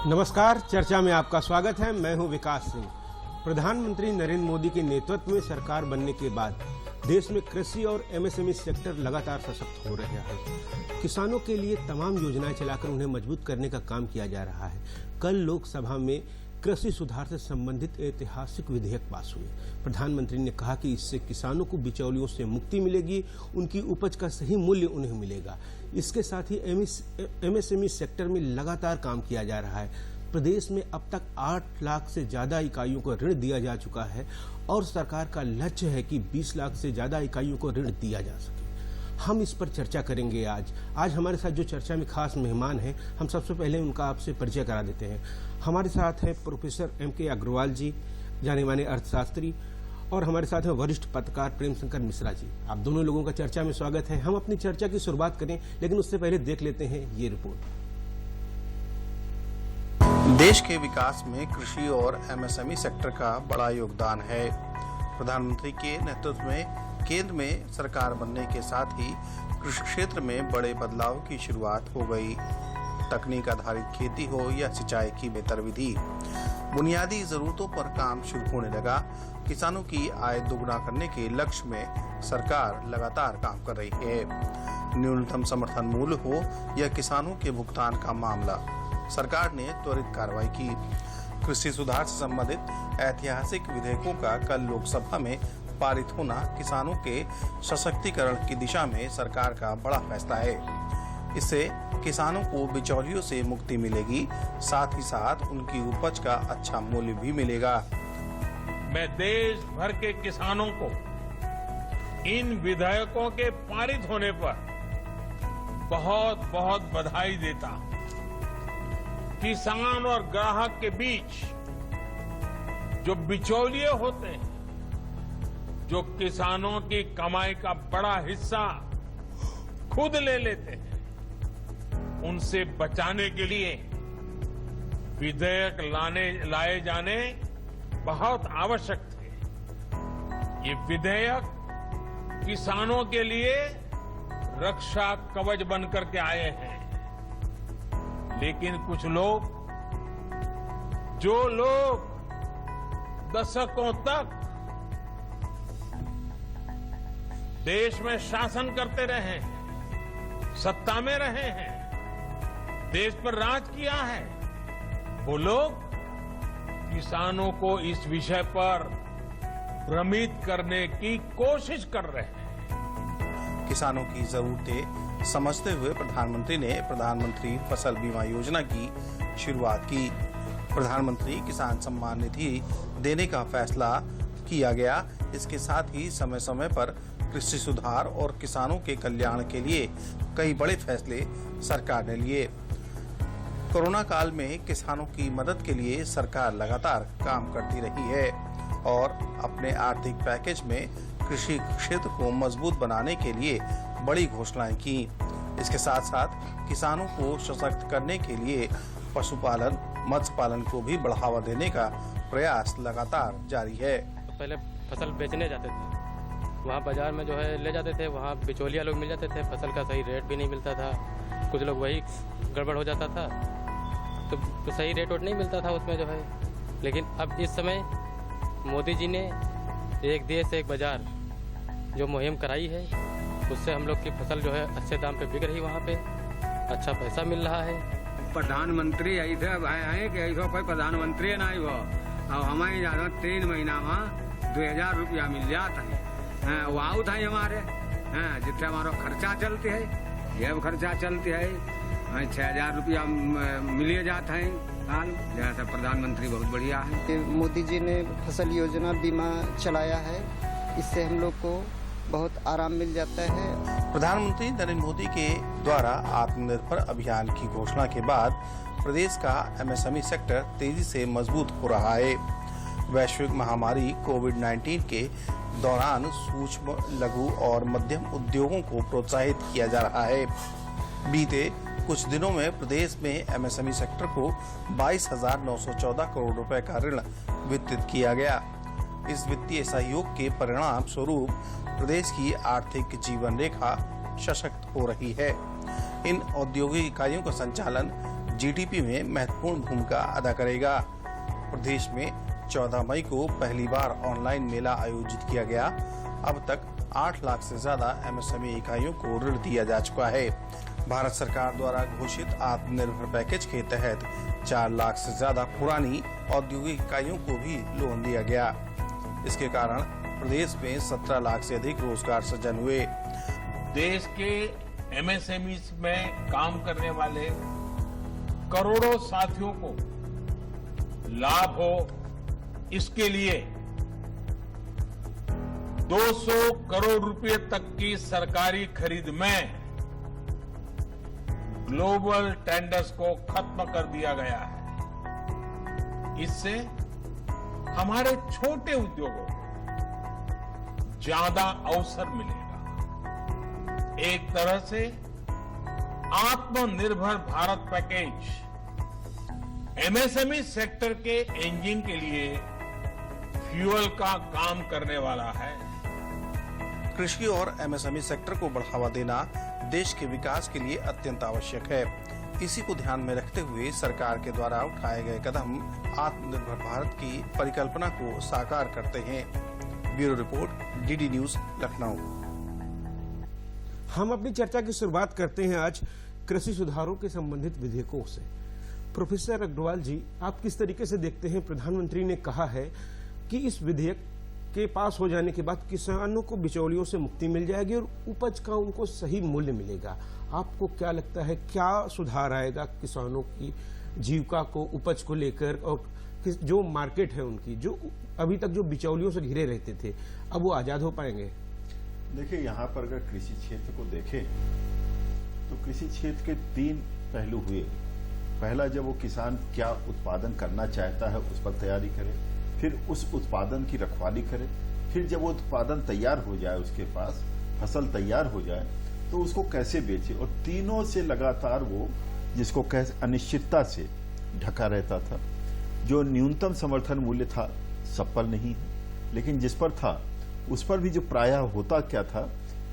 नमस्कार, चर्चा में आपका स्वागत है। मैं हूं विकास सिंह। प्रधानमंत्री नरेंद्र मोदी के नेतृत्व में सरकार बनने के बाद देश में कृषि और एमएसएमई सेक्टर लगातार सशक्त हो रहे हैं। किसानों के लिए तमाम योजनाएं चलाकर उन्हें मजबूत करने का काम किया जा रहा है। कल लोकसभा में कृषि सुधार से संबंधित ऐतिहासिक विधेयक पास हुए। प्रधानमंत्री ने कहा कि इससे किसानों को बिचौलियों से मुक्ति मिलेगी, उनकी उपज का सही मूल्य उन्हें मिलेगा। इसके साथ ही एमएसएमई सेक्टर में लगातार काम किया जा रहा है। प्रदेश में अब तक 8 लाख से ज्यादा इकाइयों को ऋण दिया जा चुका है और सरकार का लक्ष्य है कि 20 लाख से ज्यादा इकाइयों को ऋण दिया जा सके। हम इस पर चर्चा करेंगे आज हमारे साथ जो चर्चा में खास मेहमान हैं, हम सबसे पहले उनका आपसे परिचय करा देते हैं। हमारे साथ हैं प्रोफेसर M.K. अग्रवाल जी, जाने माने अर्थशास्त्री, और हमारे साथ हैं वरिष्ठ पत्रकार प्रेम शंकर मिश्रा जी। आप दोनों लोगों का चर्चा में स्वागत है। हम अपनी चर्चा की शुरुआत करें, लेकिन उससे पहले देख लेते हैं ये रिपोर्ट। देश के विकास में कृषि और एमएसएमई सेक्टर का बड़ा योगदान है। प्रधानमंत्री के नेतृत्व में केंद्र में सरकार बनने के साथ ही कृषि क्षेत्र में बड़े बदलाव की शुरुआत हो गई। तकनीक आधारित खेती हो या सिंचाई की बेहतर विधि, बुनियादी जरूरतों पर काम शुरू होने लगा। किसानों की आय दोगुना करने के लक्ष्य में सरकार लगातार काम कर रही है। न्यूनतम समर्थन मूल्य हो या किसानों के भुगतान का मामला, सरकार ने त्वरित कार्रवाई की। कृषि सुधार से संबंधित ऐतिहासिक विधेयकों का कल लोकसभा में पारित होना किसानों के सशक्तिकरण की दिशा में सरकार का बड़ा फैसला है। इससे किसानों को बिचौलियों से मुक्ति मिलेगी, साथ ही साथ उनकी उपज का अच्छा मूल्य भी मिलेगा। मैं देश भर के किसानों को इन विधेयकों के पारित होने पर बहुत बहुत बधाई देता हूं। किसान और ग्राहक के बीच जो बिचौलिए होते हैं, जो किसानों की कमाई का बड़ा हिस्सा खुद ले लेते हैं, उनसे बचाने के लिए विधेयक लाए जाने बहुत आवश्यक थे। ये विधेयक किसानों के लिए रक्षा कवच बनकर के आए हैं। लेकिन कुछ लोग, जो लोग दशकों तक देश में शासन करते रहे, सत्ता में रहे हैं, देश पर राज किया है, वो लोग किसानों को इस विषय पर भ्रमित करने की कोशिश कर रहे हैं। किसानों की जरूरतें समझते हुए प्रधानमंत्री ने प्रधानमंत्री फसल बीमा योजना की शुरुआत की। प्रधानमंत्री किसान सम्मान निधि देने का फैसला किया गया। इसके साथ ही समय समय पर कृषि सुधार और किसानों के कल्याण के लिए कई बड़े फैसले सरकार ने लिए। कोरोना काल में किसानों की मदद के लिए सरकार लगातार काम करती रही है और अपने आर्थिक पैकेज में कृषि क्षेत्र को मजबूत बनाने के लिए बड़ी घोषणाएं की। इसके साथ साथ किसानों को सशक्त करने के लिए पशुपालन, मत्स्य पालन को भी बढ़ावा देने का प्रयास लगातार जारी है। पहले फसल बेचने जाते थे, वहाँ बाजार में जो है ले जाते थे, वहाँ बिचौलिया लोग मिल जाते थे, फसल का सही रेट भी नहीं मिलता था, कुछ लोग वही गड़बड़ हो जाता था, तो सही रेट नहीं मिलता था उसमें जो है। लेकिन अब इस समय मोदी जी ने एक देश एक बाजार जो मुहिम कराई है, उससे हम लोग की फसल जो है अच्छे दाम पे बिक रही, वहाँ पे अच्छा पैसा मिल रहा है। प्रधानमंत्री ऐसे है कि ऐसा कोई प्रधानमंत्री नहीं हो, और हमारे यहाँ 3 महीना में 2000 रुपया मिल जाता है। वो आउट है हमारे, जिससे हमारा खर्चा चलती है, जेब खर्चा चलती है। 6000 रुपया मिले जाता है हाल। जैसा प्रधानमंत्री बहुत बढ़िया है। मोदी जी ने फसल योजना बीमा चलाया है, इससे हम लोग को बहुत आराम मिल जाता है। प्रधानमंत्री नरेंद्र मोदी के द्वारा आत्मनिर्भर अभियान की घोषणा के बाद प्रदेश का एमएसएमई सेक्टर तेजी से मजबूत हो रहा है। वैश्विक महामारी कोविड-19 के दौरान सूक्ष्म, लघु और मध्यम उद्योगों को प्रोत्साहित किया जा रहा है। बीते कुछ दिनों में प्रदेश में एमएसएमई सेक्टर को 22,914 करोड़ रुपए का ऋण वितरित किया गया। इस वित्तीय सहयोग के परिणाम स्वरूप प्रदेश की आर्थिक जीवन रेखा सशक्त हो रही है। इन औद्योगिक इकाइयों का संचालन जीडीपी में महत्वपूर्ण भूमिका अदा करेगा। प्रदेश में 14 मई को पहली बार ऑनलाइन मेला आयोजित किया गया। अब तक 8 लाख से ज्यादा एमएसएमई इकाइयों को ऋण दिया जा चुका है। भारत सरकार द्वारा घोषित आत्मनिर्भर पैकेज के तहत 4 लाख से ज्यादा पुरानी औद्योगिक इकाइयों को भी लोन दिया गया। इसके कारण प्रदेश में 17 लाख से अधिक रोजगार सृजन हुए। देश के एमएसएमई में काम करने वाले करोड़ों साथियों को लाभ हो, इसके लिए 200 करोड़ रुपए तक की सरकारी खरीद में ग्लोबल टेंडर्स को खत्म कर दिया गया है। इससे हमारे छोटे उद्योगों को ज्यादा अवसर मिलेगा। एक तरह से आत्मनिर्भर भारत पैकेज एमएसएमई सेक्टर के इंजन के लिए फ्यूल का काम करने वाला है। कृषि और एमएसएमई सेक्टर को बढ़ावा देना देश के विकास के लिए अत्यंत आवश्यक है। इसी को ध्यान में रखते हुए सरकार के द्वारा उठाए गए कदम आत्मनिर्भर भारत की परिकल्पना को साकार करते हैं। Bureau report, DD news, Lucknow. हम अपनी चर्चा की शुरुआत करते हैं आज कृषि सुधारों के संबंधित विधेयकों से। प्रोफेसर अग्रवाल जी, आप किस तरीके से देखते हैं? प्रधानमंत्री ने कहा है कि इस विधेयक के पास हो जाने के बाद किसानों को बिचौलियों से मुक्ति मिल जाएगी और उपज का उनको सही मूल्य मिलेगा। आपको क्या लगता है, क्या सुधार आएगा किसानों की जीविका को, उपज को लेकर, और जो मार्केट है उनकी, जो अभी तक जो बिचौलियों से घिरे रहते थे, अब वो आजाद हो पाएंगे? देखिए, यहाँ पर अगर कृषि क्षेत्र को देखें तो कृषि क्षेत्र के 3 पहलू हुए। पहला, जब वो किसान क्या उत्पादन करना चाहता है उस पर तैयारी करे, फिर उस उत्पादन की रखवाली करे, फिर जब वो उत्पादन तैयार हो जाए, उसके पास फसल तैयार हो जाए, तो उसको कैसे बेचे। और तीनों से लगातार वो, जिसको अनिश्चितता से ढका रहता था। जो न्यूनतम समर्थन मूल्य था सब पर नहीं है, लेकिन जिस पर था उस पर भी जो प्रायः होता क्या था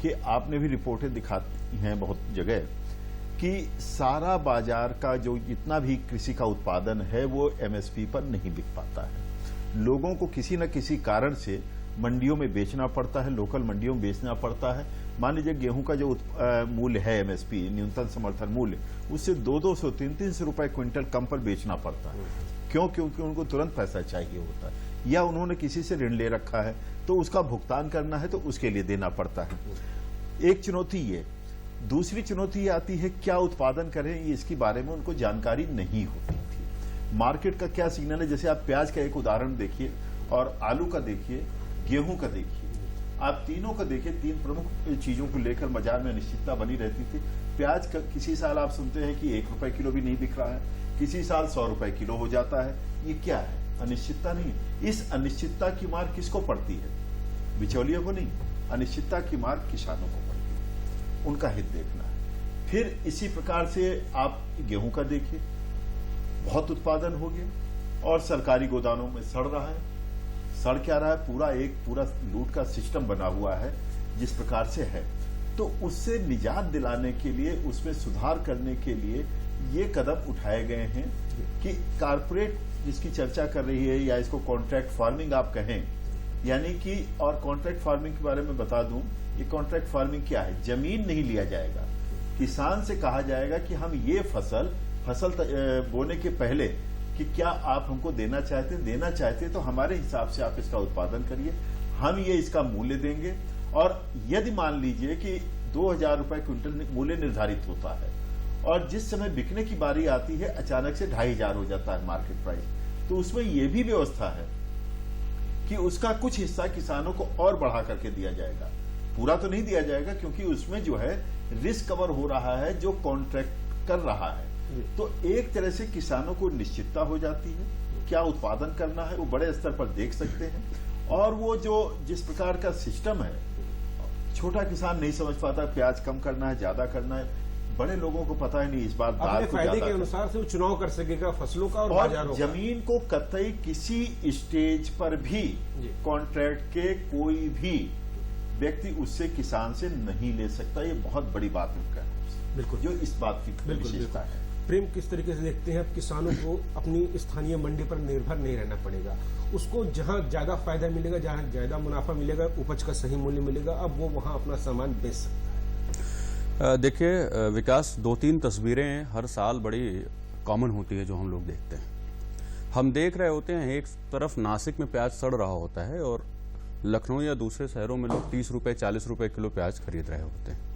कि आपने भी रिपोर्टें दिखाती हैं बहुत जगह कि सारा बाजार का जो जितना भी कृषि का उत्पादन है वो एमएसपी पर नहीं बिक पाता है। लोगों को किसी न किसी कारण से मंडियों में बेचना पड़ता है, लोकल मंडियों में बेचना पड़ता है। मान लीजिए गेहूं का जो मूल्य है एमएसपी, न्यूनतम समर्थन मूल्य, उससे 200 300 रुपए क्विंटल कम पर बेचना पड़ता है। क्यों? क्योंकि उनको तुरंत पैसा चाहिए होता है, या उन्होंने किसी से ऋण ले रखा है तो उसका भुगतान करना है तो उसके लिए देना पड़ता है। एक चुनौती ये। दूसरी चुनौती आती है क्या उत्पादन करें, ये इसके बारे में उनको जानकारी नहीं होती थी। मार्केट का क्या सिग्नल है, जैसे आप प्याज का एक उदाहरण देखिए और आलू का देखिए, गेहूं का देखिए, आप तीनों का देखिए। 3 प्रमुख चीजों को लेकर बाजार में अनिश्चितता बनी रहती थी। प्याज का किसी साल आप सुनते हैं कि 1 रुपए किलो भी नहीं बिक रहा है, किसी साल 100 रुपए किलो हो जाता है। ये क्या है? अनिश्चितता नहीं। इस अनिश्चितता की मार किसको पड़ती है? बिचौलियों को नहीं, अनिश्चितता की मार किसानों को पड़ती है। उनका हित देखना है। फिर इसी प्रकार से आप गेहूं का देखिए, बहुत उत्पादन हो गया और सरकारी गोदामों में सड़ रहा है। सड़ क्या रहा है? पूरा लूट का सिस्टम बना हुआ है जिस प्रकार से है। तो उससे निजात दिलाने के लिए, उसमें सुधार करने के लिए ये कदम उठाए गए हैं कि कारपोरेट जिसकी चर्चा कर रही है, या इसको कॉन्ट्रैक्ट फार्मिंग आप कहें, यानी कि, और कॉन्ट्रैक्ट फार्मिंग के बारे में बता दूं, ये कॉन्ट्रैक्ट फार्मिंग क्या है? जमीन नहीं लिया जाएगा, किसान से कहा जाएगा कि हम ये फसल बोने के पहले कि क्या आप हमको देना चाहते तो हमारे हिसाब से आप इसका उत्पादन करिए, हम ये इसका मूल्य देंगे। और यदि मान लीजिए कि 2000 रुपए क्विंटल मूल्य निर्धारित होता है और जिस समय बिकने की बारी आती है अचानक से 2500 हो जाता है मार्केट प्राइस, तो उसमें यह भी व्यवस्था है कि उसका कुछ हिस्सा किसानों को और बढ़ा करके दिया जाएगा। पूरा तो नहीं दिया जाएगा क्योंकि उसमें जो है रिस्क कवर हो रहा है जो कॉन्ट्रैक्ट कर रहा है। तो एक तरह से किसानों को निश्चितता हो जाती है, क्या उत्पादन करना है वो बड़े स्तर पर देख सकते हैं। और वो जो जिस प्रकार का सिस्टम है, छोटा किसान नहीं समझ पाता प्याज कम करना है, ज्यादा करना है, बड़े लोगों को पता ही नहीं इस बात अपने फायदे के अनुसार से वो चुनाव कर सकेगा फसलों का और बाजारों का। जमीन को कतई किसी स्टेज पर भी कॉन्ट्रैक्ट के कोई भी व्यक्ति उससे किसान से नहीं ले सकता। ये बहुत बड़ी बात है, बिल्कुल, जो इस बात की विशेषता है। प्रेम किस तरीके से देखते हैं? अब किसानों को अपनी स्थानीय मंडी पर निर्भर नहीं रहना पड़ेगा, उसको जहां ज्यादा फायदा मिलेगा, जहां ज्यादा मुनाफा मिलेगा, उपज का सही मूल्य मिलेगा, अब वो वहां अपना सामान बेच सकता है। देखिए विकास, 2-3 तस्वीरें हर साल बड़ी कॉमन होती है जो हम लोग देखते हैं। हम देख रहे होते हैं एक तरफ नासिक में प्याज सड़ रहा होता है और लखनऊ या दूसरे शहरों में लोग 30 रुपए 40 रुपए किलो प्याज खरीद रहे होते हैं।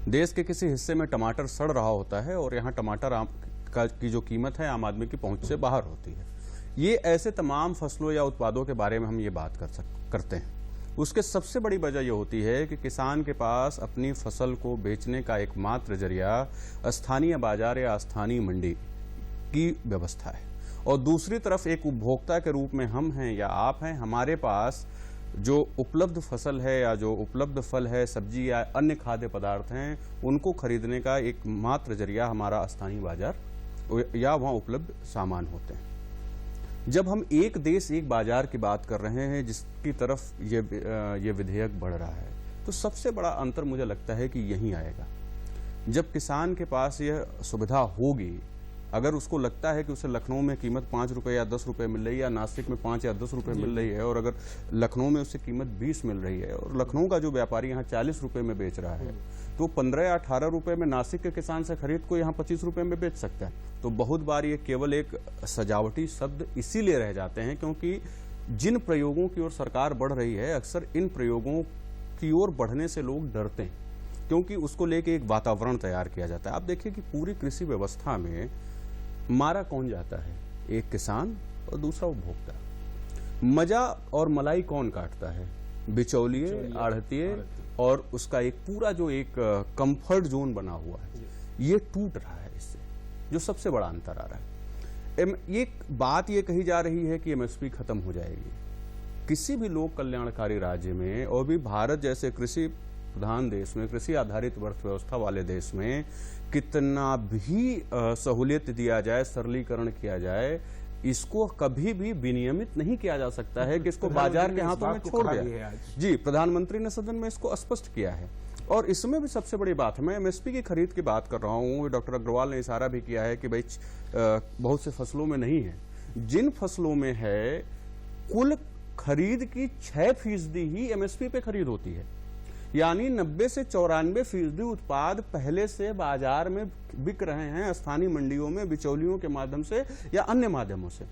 देश के किसी हिस्से में टमाटर सड़ रहा होता है और यहाँ टमाटर की जो कीमत है आम आदमी की पहुंच से बाहर होती है। ये ऐसे तमाम फसलों या उत्पादों के बारे में हम ये बात करते हैं। उसके सबसे बड़ी वजह यह होती है कि किसान के पास अपनी फसल को बेचने का एकमात्र जरिया स्थानीय बाजार या स्थानीय मंडी की व्यवस्था है, और दूसरी तरफ एक उपभोक्ता के रूप में हम हैं या आप हैं, हमारे पास जो उपलब्ध फसल है या जो उपलब्ध फल है, सब्जी या अन्य खाद्य पदार्थ हैं, उनको खरीदने का एकमात्र जरिया हमारा स्थानीय बाजार या वहाँ उपलब्ध सामान होते हैं। जब हम एक देश एक बाजार की बात कर रहे हैं जिसकी तरफ ये विधेयक बढ़ रहा है, तो सबसे बड़ा अंतर मुझे लगता है कि यहीं आएगा। जब किसान के पास यह सुविधा होगी, अगर उसको लगता है कि उसे लखनऊ में कीमत 5 रुपए या 10 रुपए मिल रही है या नासिक में 5 या 10 रुपए मिल रही है, और अगर लखनऊ में उसे कीमत 20 मिल रही है और लखनऊ का जो व्यापारी यहाँ 40 रुपए में बेच रहा है, तो 15 या 18 रुपए में नासिक के किसान से खरीद को यहाँ 25 रुपए में बेच सकता है। तो बहुत बार ये केवल एक सजावटी शब्द इसीलिए रह जाते हैं क्योंकि जिन प्रयोगों की ओर सरकार बढ़ रही है, अक्सर इन प्रयोगों की ओर बढ़ने से लोग डरते हैं क्योंकि उसको लेके एक वातावरण तैयार किया जाता है। आप देखिए कि पूरी कृषि व्यवस्था में मारा कौन जाता है? एक किसान और दूसरा उपभोक्ता। मजा और मलाई कौन काटता है? बिचौलिए, आढ़तिए, और उसका एक पूरा जो एक कंफर्ट जोन बना हुआ है, ये टूट रहा है। इससे जो सबसे बड़ा अंतर आ रहा है, एक बात ये कही जा रही है कि एमएसपी खत्म हो जाएगी। किसी भी लोक कल्याणकारी राज्य में, और भी भारत जैसे कृषि प्रधान देश में, कृषि आधारित अर्थव्यवस्था वाले देश में, कितना भी सहूलियत दिया जाए, सरलीकरण किया जाए, इसको कभी भी विनियमित नहीं किया जा सकता है कि इसको बाजार के हाथों में छोड़ दिया। जी, प्रधानमंत्री ने सदन में इसको स्पष्ट किया है। और इसमें भी सबसे बड़ी बात है, मैं एमएसपी की खरीद की बात कर रहा हूँ, डॉक्टर अग्रवाल ने इशारा भी किया है कि भाई बहुत से फसलों में नहीं है। जिन फसलों में है, कुल खरीद की 6% ही एमएसपी पे खरीद होती है, यानी 90 से 94% उत्पाद पहले से बाजार में बिक रहे हैं स्थानीय मंडियों में बिचौलियों के माध्यम से या अन्य माध्यमों से।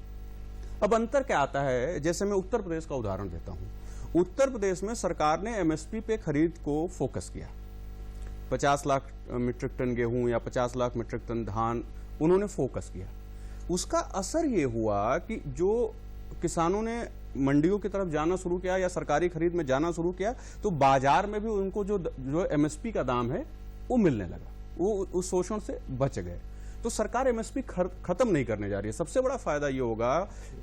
अब अंतर क्या आता है? जैसे मैं उत्तर प्रदेश का उदाहरण देता हूं। उत्तर प्रदेश में सरकार ने एमएसपी पे खरीद को फोकस किया। 50 लाख मीट्रिक टन गेहूं या 50 लाख मीट्रिक टन धान उन्होंने फोकस किया। उसका असर ये हुआ कि जो किसानों ने मंडियों की तरफ जाना शुरू किया या सरकारी खरीद में जाना शुरू किया, तो बाजार में भी उनको जो एमएसपी का दाम है वो मिलने लगा, वो उस शोषण से बच गए। तो सरकार एमएसपी खत्म नहीं करने जा रही है। सबसे बड़ा फायदा ये होगा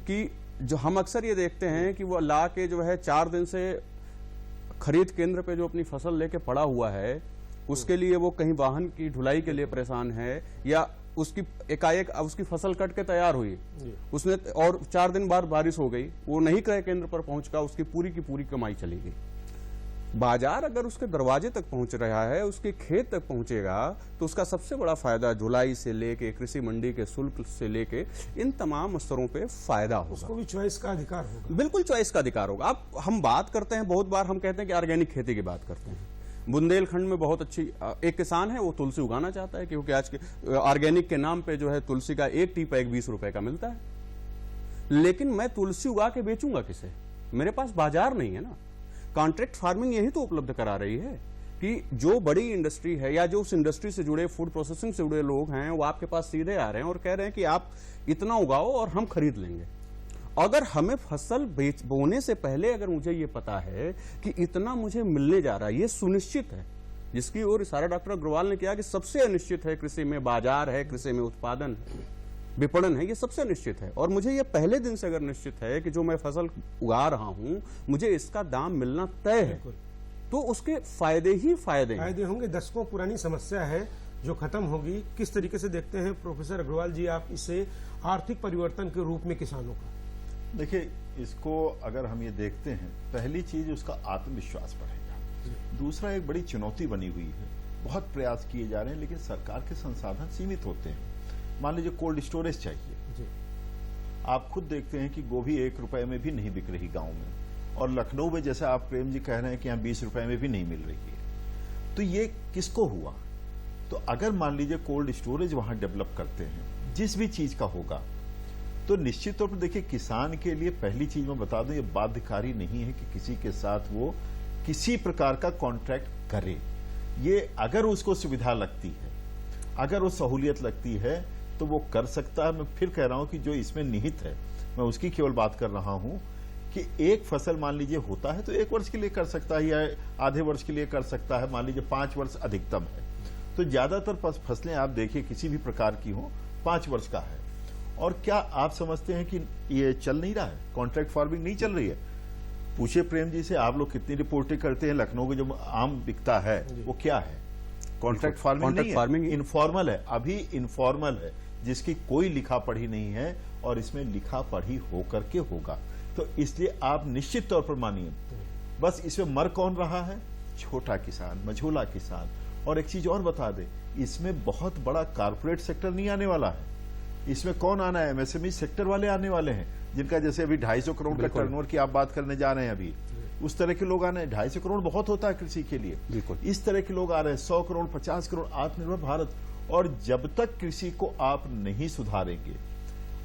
कि जो हम अक्सर ये देखते हैं कि वो ला के जो है 4 दिन से खरीद केंद्र पे जो अपनी फसल लेके पड़ा हुआ है, उसके लिए वो कहीं वाहन की ढुलाई के लिए परेशान है, या उसकी एकाएक उसकी फसल कट के तैयार हुई, उसने और 4 दिन बाद बारिश हो गई, वो नहीं क्रय केंद्र पर पहुंचका, उसकी पूरी की पूरी कमाई चली गई। बाजार अगर उसके दरवाजे तक पहुंच रहा है, उसके खेत तक पहुंचेगा, तो उसका सबसे बड़ा फायदा ढुलाई से लेके कृषि मंडी के शुल्क से लेके इन तमाम स्तरों पे फायदा होगा। उसको भी चॉइस का अधिकार होगा। बिल्कुल चॉइस का अधिकार होगा। अब हम बात करते हैं, बहुत बार हम कहते हैं कि ऑर्गेनिक खेती की बात करते हैं। बुंदेलखंड में बहुत अच्छी एक किसान है, वो तुलसी उगाना चाहता है क्योंकि आज के ऑर्गेनिक के नाम पे जो है तुलसी का एक टी पैक 20 रुपए का मिलता है। लेकिन मैं तुलसी उगा के बेचूंगा किसे? मेरे पास बाजार नहीं है ना। कॉन्ट्रैक्ट फार्मिंग यही तो उपलब्ध करा रही है कि जो बड़ी इंडस्ट्री है या जो उस इंडस्ट्री से जुड़े फूड प्रोसेसिंग से जुड़े लोग हैं, वो आपके पास सीधे आ रहे हैं और कह रहे हैं कि आप इतना उगाओ और हम खरीद लेंगे। अगर हमें फसल बोने से पहले अगर मुझे ये पता है कि इतना मुझे मिलने जा रहा है, ये सुनिश्चित है, जिसकी ओर इशारा डॉक्टर अग्रवाल ने किया कि सबसे अनिश्चित है कृषि में बाजार है, कृषि में उत्पादन है, विपणन है, ये सबसे निश्चित है। और मुझे ये पहले दिन से अगर निश्चित है कि जो मैं फसल उगा रहा हूं मुझे इसका दाम मिलना तय है, तो उसके फायदे ही फायदे होंगे। दशकों पुरानी समस्या है जो खत्म होगी। किस तरीके से देखते हैं प्रोफेसर अग्रवाल जी आप इसे आर्थिक परिवर्तन के रूप में किसानों का? देखिए, इसको अगर हम ये देखते हैं, पहली चीज उसका आत्मविश्वास बढ़ेगा। दूसरा, एक बड़ी चुनौती बनी हुई है, बहुत प्रयास किए जा रहे हैं लेकिन सरकार के संसाधन सीमित होते हैं। मान लीजिए कोल्ड स्टोरेज चाहिए जी। आप खुद देखते हैं कि गोभी 1 रुपए में भी नहीं बिक रही गांव में, और लखनऊ में जैसे आप प्रेम जी कह रहे हैं कि यहाँ 20 रुपए में भी नहीं मिल रही है। तो ये किसको हुआ? तो अगर मान लीजिए कोल्ड स्टोरेज वहां डेवलप करते हैं जिस भी चीज का होगा, तो निश्चित तौर पर देखिए किसान के लिए पहली चीज मैं बता दूं, ये बाध्यकारी नहीं है कि किसी के साथ वो किसी प्रकार का कॉन्ट्रैक्ट करे। ये अगर उसको सुविधा लगती है, अगर वो सहूलियत लगती है तो वो कर सकता है। मैं फिर कह रहा हूं कि जो इसमें निहित है, मैं उसकी केवल बात कर रहा हूं कि एक फसल मान लीजिए होता है तो 1 वर्ष के लिए कर सकता है या आधे वर्ष के लिए कर सकता है, मान लीजिए 5 वर्ष अधिकतम है। तो ज्यादातर फसलें आप देखिए किसी भी प्रकार की हो 5 वर्ष का है। और क्या आप समझते हैं कि ये चल नहीं रहा है, कॉन्ट्रैक्ट फार्मिंग नहीं चल रही है? पूछिए प्रेम जी से, आप लोग कितनी रिपोर्टें करते हैं, लखनऊ के जो आम बिकता है वो क्या है? कॉन्ट्रैक्ट फार्मिंग नहीं है, इनफॉर्मल है, अभी इनफॉर्मल है, जिसकी कोई लिखा पढ़ी नहीं है और इसमें लिखा पढ़ी होकर के होगा। तो इसलिए आप निश्चित तौर पर मानिए, बस इसमें मर कौन रहा है? छोटा किसान, मझोला किसान। और एक चीज और बता दें, इसमें बहुत बड़ा कारपोरेट सेक्टर नहीं आने वाला है। इसमें कौन आना है? एमएसएमई सेक्टर वाले आने वाले हैं, जिनका जैसे अभी 250 करोड़ का टर्नओवर की आप बात करने जा रहे हैं, अभी उस तरह के लोग आने हैं। 250 करोड़ बहुत होता है कृषि के लिए, इस तरह के लोग आ रहे हैं। 100 करोड़ 50 करोड़ आत्मनिर्भर भारत। और जब तक कृषि को आप नहीं सुधारेंगे,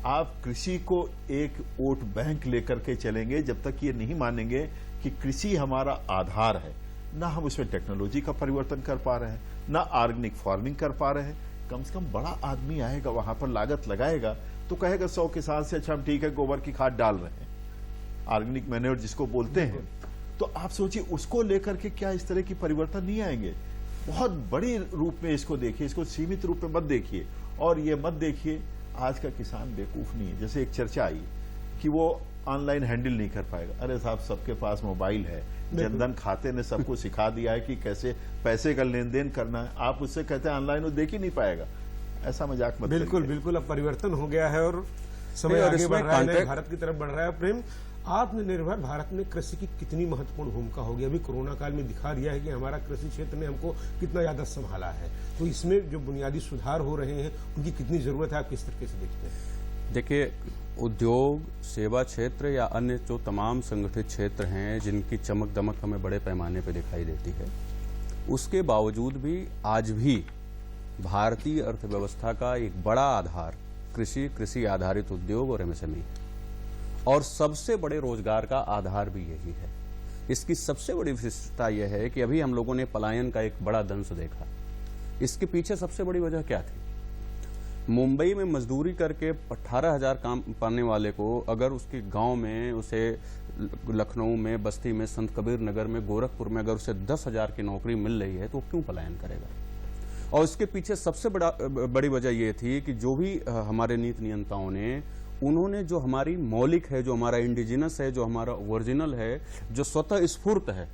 आप कृषि को एक वोट बैंक लेकर के चलेंगे, जब तक ये नहीं मानेंगे कि कृषि हमारा आधार है, ना हम उसमें टेक्नोलॉजी का परिवर्तन कर पा रहे हैं, ना ऑर्गेनिक फार्मिंग कर पा रहे हैं। कम से कम बड़ा आदमी आएगा वहां पर, लागत लगाएगा तो कहेगा 100 किसान से अच्छा हम ठीक है गोबर की खाद डाल रहे हैं, ऑर्गेनिक मैन्योर जिसको बोलते हैं। तो आप सोचिए उसको लेकर के क्या इस तरह की परिवर्तन नहीं आएंगे? बहुत बड़े रूप में इसको देखिए, इसको सीमित रूप में मत देखिए। और ये मत देखिए आज का किसान बेवकूफ नहीं है। जैसे एक चर्चा आई कि वो ऑनलाइन हैंडल नहीं कर पाएगा। अरे साहब, सबके पास मोबाइल है, जनधन खाते ने सबको सिखा दिया है कि कैसे पैसे का लेन देन करना है। आप उससे कहते हैं ऑनलाइन, वो देख ही नहीं पाएगा। ऐसा मजाक मत करिए। बिल्कुल बिल्कुल, अब परिवर्तन हो गया है और समय आगे बढ़ रहा है, भारत की तरफ बढ़ रहा है। प्रेम, आत्मनिर्भर भारत में कृषि की कितनी महत्वपूर्ण भूमिका होगी? अभी कोरोना काल में दिखा दिया है कि हमारा कृषि क्षेत्र ने हमको कितना ज्यादा संभाला है। तो इसमें जो बुनियादी सुधार हो रहे हैं उनकी कितनी जरूरत है, आप किस तरीके से देखते हैं? देखिए, उद्योग, सेवा क्षेत्र या अन्य जो तमाम संगठित क्षेत्र हैं जिनकी चमक दमक हमें बड़े पैमाने पर दिखाई देती है, उसके बावजूद भी आज भी भारतीय अर्थव्यवस्था का एक बड़ा आधार कृषि आधारित उद्योग और एमएसएमई है। और सबसे बड़े रोजगार का आधार भी यही है। इसकी सबसे बड़ी विशिष्टता यह है कि अभी हम लोगों ने पलायन का एक बड़ा दंश देखा। इसके पीछे सबसे बड़ी वजह क्या थी? मुंबई में मजदूरी करके 18,000 काम पाने वाले को अगर उसके गांव में, उसे लखनऊ में, बस्ती में, संत कबीर नगर में, गोरखपुर में अगर उसे 10,000 की नौकरी मिल रही है तो क्यों पलायन करेगा? और इसके पीछे सबसे बड़ी वजह यह थी कि जो भी हमारे नीति नियंताओं ने, उन्होंने जो हमारी मौलिक है, जो हमारा इंडिजिनस है, जो हमारा ओरिजिनल है, जो स्वतः स्फूर्त है,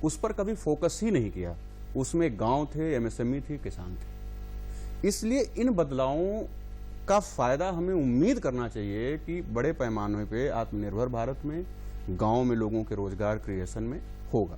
उस पर कभी फोकस ही नहीं किया। उसमें गांव थे, एमएसएमई थी, किसान थे। इसलिए इन बदलावों का फायदा हमें उम्मीद करना चाहिए कि बड़े पैमाने पे आत्मनिर्भर भारत में, गांव में लोगों के रोजगार क्रिएशन में होगा।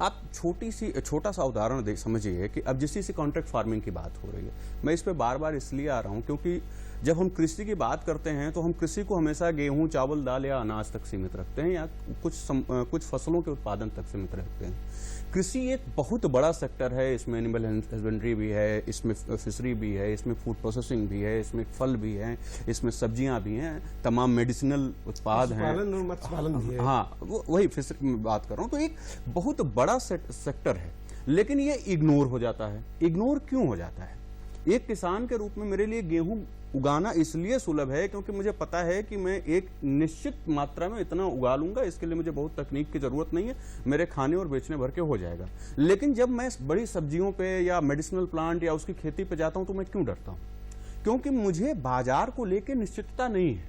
आप छोटा सा उदाहरण समझिए कि अब जिस कॉन्ट्रैक्ट फार्मिंग की बात हो रही है, मैं इस पे बार बार इसलिए आ रहा हूं क्योंकि जब हम कृषि की बात करते हैं तो हम कृषि को हमेशा गेहूं, चावल, दाल या अनाज तक सीमित रखते हैं या कुछ फसलों के उत्पादन तक सीमित रखते हैं। कृषि एक बहुत बड़ा सेक्टर है। इसमें एनिमल हस्बेंड्री भी है, इसमें फिशरी भी है, इसमें फूड प्रोसेसिंग भी है, इसमें फल भी है, इसमें सब्जियां भी हैं, तमाम मेडिसिनल उत्पाद हैं, मत्स्य पालन भी है। हाँ, वही फिशरी में बात कर रहा हूं। तो एक बहुत बड़ा सेक्टर है, लेकिन ये इग्नोर हो जाता है। इग्नोर क्यों हो जाता है? एक किसान के रूप में मेरे लिए गेहूं उगाना इसलिए सुलभ है क्योंकि मुझे पता है कि मैं एक निश्चित मात्रा में इतना उगा लूंगा, इसके लिए मुझे बहुत तकनीक की जरूरत नहीं है, मेरे खाने और बेचने भर के हो जाएगा। लेकिन जब मैं बड़ी सब्जियों पे या मेडिसिनल प्लांट या उसकी खेती पे जाता हूं तो मैं क्यों डरता हूं? क्योंकि मुझे बाजार को लेकर निश्चितता नहीं है।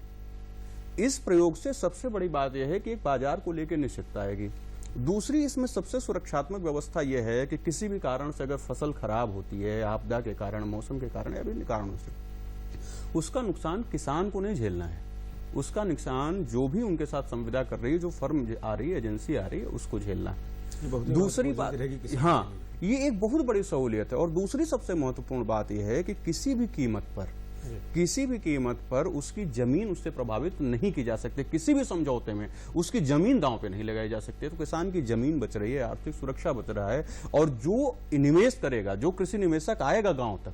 इस प्रयोग से सबसे बड़ी बात यह है कि एक बाजार को लेकर निश्चितता आएगी। दूसरी इसमें सबसे सुरक्षात्मक व्यवस्था यह है कि किसी भी कारण से अगर फसल खराब होती है, आपदा के कारण, मौसम के कारण या विभिन्न कारणों से, उसका नुकसान किसान को नहीं झेलना है। उसका नुकसान जो भी उनके साथ संविदा कर रही है, जो फर्म आ रही है, एजेंसी आ रही है, उसको झेलना है। दूसरी बात, हाँ, ये एक बहुत बड़ी सहूलियत है। और दूसरी सबसे महत्वपूर्ण बात यह है कि किसी भी कीमत पर उसकी जमीन उससे प्रभावित नहीं की जा सकती, किसी भी समझौते में उसकी जमीन दांव पे नहीं लगाई जा सकती। तो किसान की जमीन बच रही है, आर्थिक सुरक्षा बच रहा है, और जो निवेश करेगा, जो कृषि निवेशक आएगा गांव तक,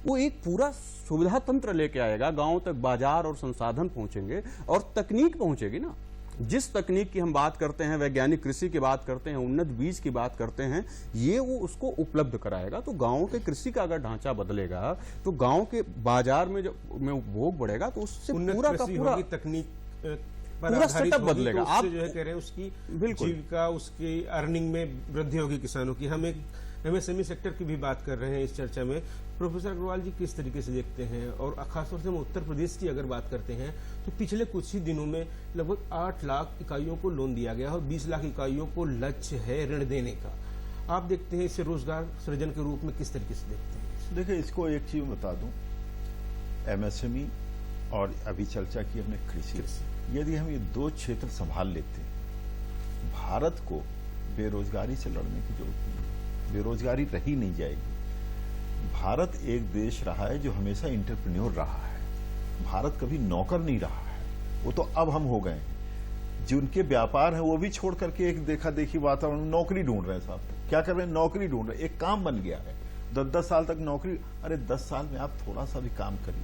वो एक पूरा सुविधा तंत्र लेके आएगा, गांव तक बाजार और संसाधन पहुंचेंगे और तकनीक पहुंचेगी ना। जिस तकनीक की हम बात करते हैं, वैज्ञानिक कृषि की बात करते हैं, उन्नत बीज की बात करते हैं, ये वो उसको उपलब्ध कराएगा। तो गांव के कृषि का अगर ढांचा बदलेगा तो गांव के बाजार में में उपभोग बढ़ेगा, तो उससे पूरा का पूरा तकनीक पूरा सेटअप बदलेगा। आप जो है कह रहे हैं उसकी जीविका, उसकी अर्निंग में वृद्धि होगी किसानों की। हम एक एमएसएमई सेक्टर की भी बात कर रहे हैं इस चर्चा में। प्रोफेसर अग्रवाल जी किस तरीके से देखते हैं, और खासतौर से हम उत्तर प्रदेश की अगर बात करते हैं तो पिछले कुछ ही दिनों में लगभग 8 लाख इकाइयों को लोन दिया गया और 20 लाख इकाइयों को लक्ष्य है ऋण देने का। आप देखते हैं इसे रोजगार सृजन के रूप में किस तरीके से देखते हैं? देखिए, इसको एक चीज बता दूं, एमएसएमई और अभी चर्चा की हमने कृषि, यदि हम ये 2 क्षेत्र संभाल लेते हैं, भारत को बेरोजगारी से लड़ने की जरूरत नहीं है। बेरोजगारी रही नहीं जाएगी। भारत एक देश रहा है जो हमेशा एंटरप्रेन्योर रहा है। भारत कभी नौकर नहीं रहा है। वो तो अब हम हो गए हैं। जिनके व्यापार है वो भी छोड़ करके एक देखा देखी वातावरण में नौकरी ढूंढ रहे हैं। साहब क्या कर रहे हैं? नौकरी ढूंढ रहे हैं। एक काम बन गया है। 10-10 साल तक नौकरी। अरे 10 साल में आप थोड़ा सा भी काम करिए।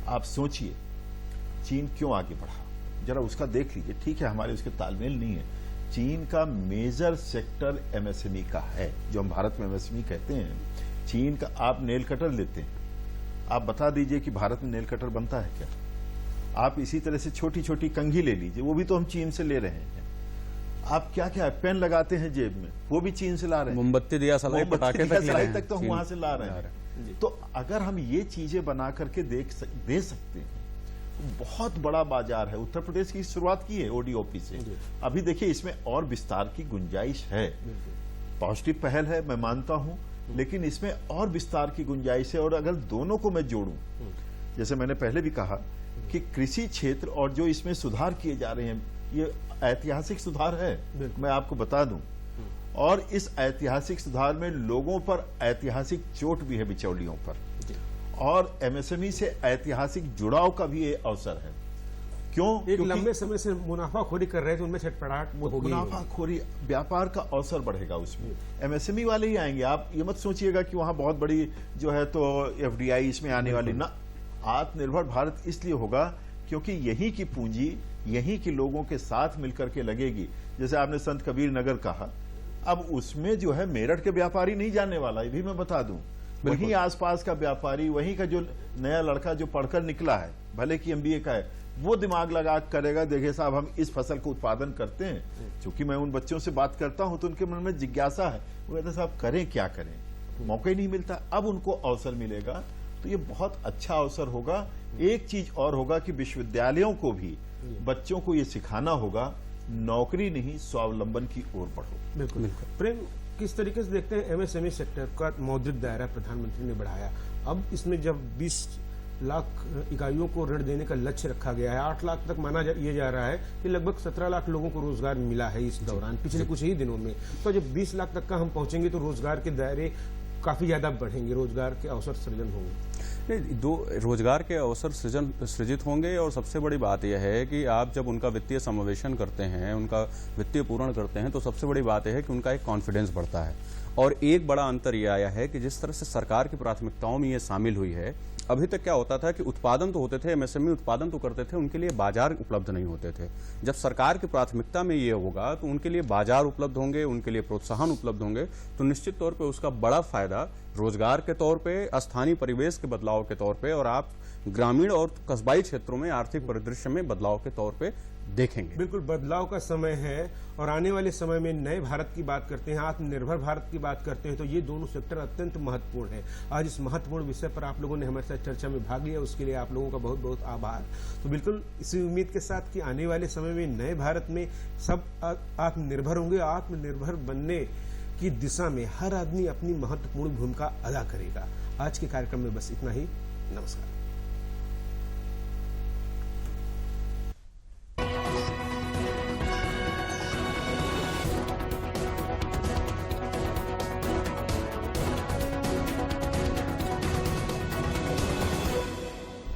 आप सोचिए चीन क्यों आगे बढ़ा, जरा उसका देख लीजिए। ठीक है, हमारे उसके तालमेल नहीं है। चीन का मेजर सेक्टर एमएसएमई का है, जो हम भारत में एमएसएमई कहते हैं। चीन का आप नेल कटर लेते हैं, आप बता दीजिए कि भारत में नेल कटर बनता है क्या? आप इसी तरह से छोटी छोटी कंघी ले लीजिए, वो भी तो हम चीन से ले रहे हैं। आप क्या क्या पेन लगाते हैं जेब में, वो भी चीन से ला रहे हैं। मोमबत्ती दिया सलाई पटाखे तक तो हम वहां से ला रहे हैं। तो अगर हम ये चीजें बना करके दे सकते हैं, बहुत बड़ा बाजार है। उत्तर प्रदेश की शुरुआत की है ओडीओपी से। अभी देखिए इसमें और विस्तार की गुंजाइश है। पॉजिटिव पहल है, मैं मानता हूं, लेकिन इसमें और विस्तार की गुंजाइश है। और अगर दोनों को मैं जोड़ूं, जैसे मैंने पहले भी कहा कि कृषि क्षेत्र और जो इसमें सुधार किए जा रहे हैं, ये ऐतिहासिक सुधार है, मैं आपको बता दूं। और इस ऐतिहासिक सुधार में लोगों पर ऐतिहासिक चोट भी है, बिचौलियों पर। और एमएसएमई से ऐतिहासिक जुड़ाव का भी ये अवसर है। क्यों? एक लंबे समय से मुनाफाखोरी कर रहे थे, उनमें छटपटाहट होगी। मुनाफाखोरी, व्यापार का अवसर बढ़ेगा उसमें। एमएसएमई वाले ही आएंगे। आप ये मत सोचिएगा कि वहां बहुत बड़ी जो है तो एफडीआई इसमें आने वाली ना। आत्मनिर्भर भारत इसलिए होगा क्योंकि यहीं की पूंजी यहीं के लोगों के साथ मिलकर के लगेगी। जैसे आपने संत कबीर नगर कहा, अब उसमें जो है मेरठ के व्यापारी नहीं जाने वाला, ये भी मैं बता दूं। वहीं आसपास का व्यापारी, वहीं का जो नया लड़का जो पढ़कर निकला है, भले कि एमबीए का है, वो दिमाग लगा करेगा, देखिए साहब हम इस फसल को उत्पादन करते हैं। क्योंकि मैं उन बच्चों से बात करता हूं तो उनके मन में जिज्ञासा है। वो कहते साहब करें क्या करें, मौका ही नहीं मिलता। अब उनको अवसर मिलेगा, तो ये बहुत अच्छा अवसर होगा। एक चीज और होगा कि विश्वविद्यालयों को भी बच्चों को ये सिखाना होगा, नौकरी नहीं स्वावलंबन की ओर बढ़ो। बिल्कुल। प्रेम, किस तरीके से देखते हैं एमएसएमई सेक्टर का मौद्रिक दायरा प्रधानमंत्री ने बढ़ाया? अब इसमें जब 20 लाख इकाइयों को ऋण देने का लक्ष्य रखा गया है, 8 लाख तक माना ये जा रहा है कि लगभग 17 लाख लोगों को रोजगार मिला है इस दौरान, पिछले कुछ ही दिनों में। तो जब 20 लाख तक का हम पहुंचेंगे तो रोजगार के दायरे काफी ज्यादा बढ़ेंगे, रोजगार के अवसर सृजन होंगे। रोजगार के अवसर सृजित होंगे। और सबसे बड़ी बात यह है कि आप जब उनका वित्तीय समावेशन करते हैं, उनका वित्तीय पूरण करते हैं, तो सबसे बड़ी बात यह है कि उनका एक कॉन्फिडेंस बढ़ता है। और एक बड़ा अंतर यह आया है कि जिस तरह से सरकार की प्राथमिकताओं में ये शामिल हुई है, अभी तक क्या होता था कि उत्पादन तो होते थे, एमएसएमई उत्पादन तो करते थे, उनके लिए बाजार उपलब्ध नहीं होते थे। जब सरकार की प्राथमिकता में ये होगा तो उनके लिए बाजार उपलब्ध होंगे, उनके लिए प्रोत्साहन उपलब्ध होंगे, तो निश्चित तौर पे उसका बड़ा फायदा रोजगार के तौर पे, स्थानीय परिवेश के बदलाव के तौर पे, और आप ग्रामीण और कस्बाई क्षेत्रों में आर्थिक परिदृश्य में बदलाव के तौर पे देखेंगे। बिल्कुल, बदलाव का समय है। और आने वाले समय में नए भारत की बात करते हैं, आत्मनिर्भर भारत की बात करते हैं, तो ये दोनों सेक्टर अत्यंत महत्वपूर्ण है। आज इस महत्वपूर्ण विषय पर आप लोगों ने हमारे साथ चर्चा में भाग लिया, उसके लिए आप लोगों का बहुत बहुत आभार। तो बिल्कुल इसी उम्मीद के साथ कि आने वाले समय में नए भारत में सब आत्मनिर्भर होंगे। आत्मनिर्भर बनने की दिशा में हर आदमी अपनी महत्वपूर्ण भूमिका अदा करेगा। आज के कार्यक्रम में बस इतना ही। नमस्कार।